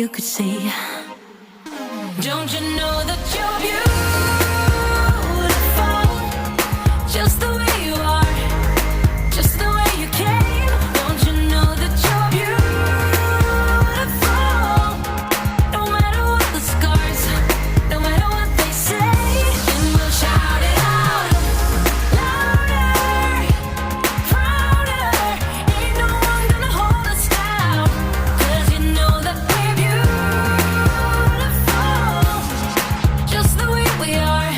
you could see. Don't you know that you're beautiful, just the way you are, just the way you came. Don't you know that you're beautiful, no matter what the scars, no matter what they say. And we'll shout it out louder, prouder. Ain't no one gonna hold us down, 'cause you know that we're beautiful, just the way we are.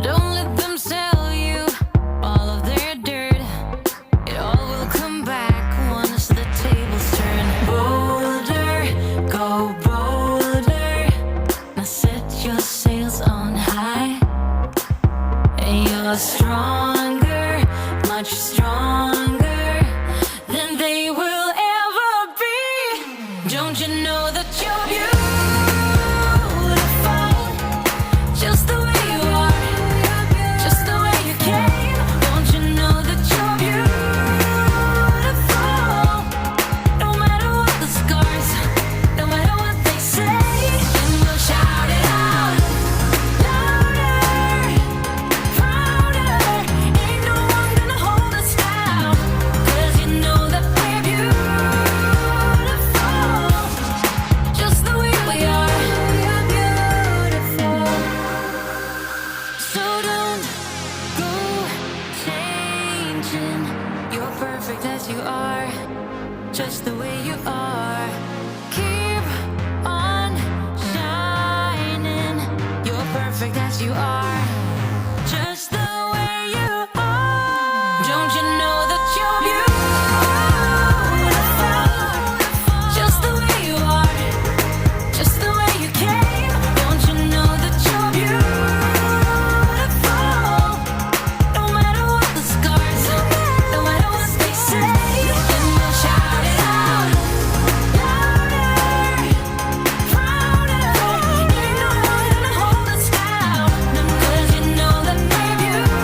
Don't let them sell you all of their dirt. It all will come back once the tables turn. Bolder, go bolder. Now set your sails on high. And you're stronger, much stronger than they will ever be. Don't you know that you're beautiful, just the way you are, just the way you came. Don't you know that you're beautiful, no matter what the scars, no matter what they say. And we'll shout it out louder, prouder. Ain't no one gonna hold us down, 'cause you know that we're beautiful, just the way we are. We're beautiful. So don't go changing. You're perfect as you are, just the way you are. Keep on shining. You're perfect as you are, just the way you are. Don't you know that you're beautiful, just the way you are, just the way you came. Don't you know that you're beautiful, no matter what the scars, no matter what they say. And we'll shout it out louder, prouder. Ain't no one gonna hold us down, 'cause you know that we're beautiful,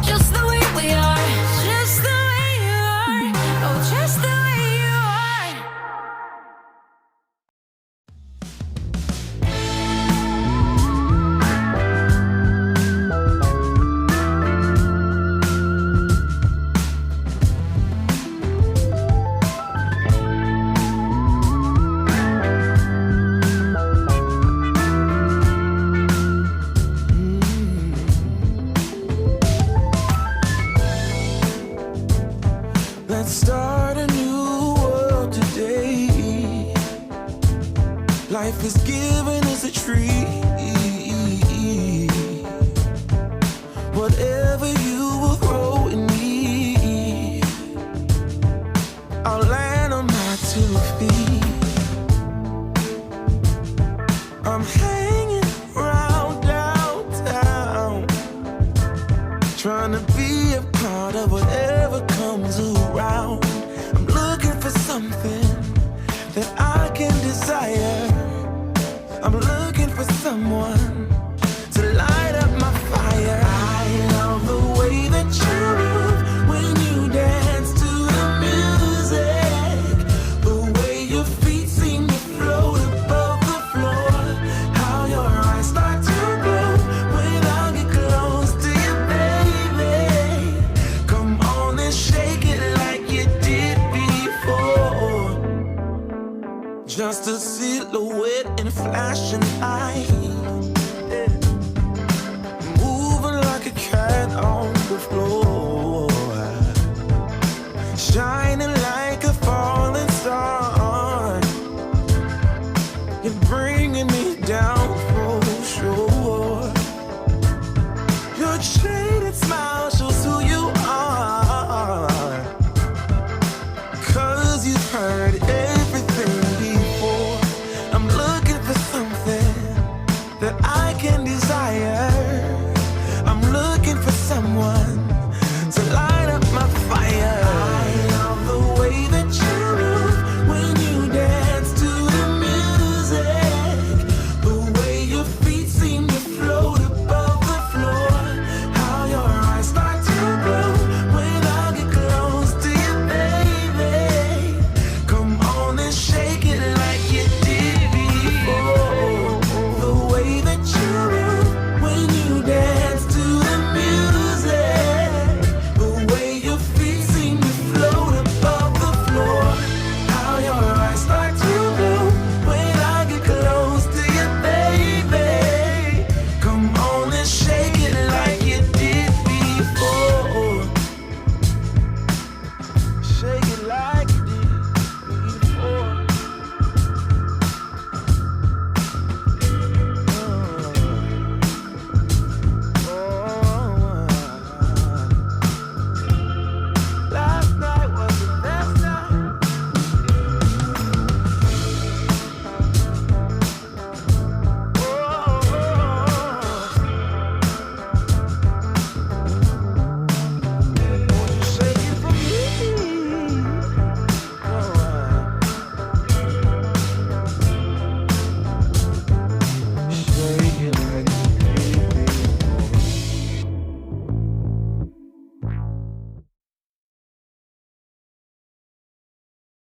just the way we are, just the way you are, oh, just the way you are. Let's start a new world today. Life is given as a tree. Whatever you will grow in me, I'll land on my 2 feet. I'm hanging around downtown, trying to be a part of whatever comes around. I'm looking for something that I can desire. I'm looking for someone to light up my fire. I love the way that you move when you dance to the music, the way your feet seem to float above the floor, how your eyes start to glow when I get close to you, baby. Come on and shake it like you did before. Just a silhouette in flashing light, moving like a cat on the floor.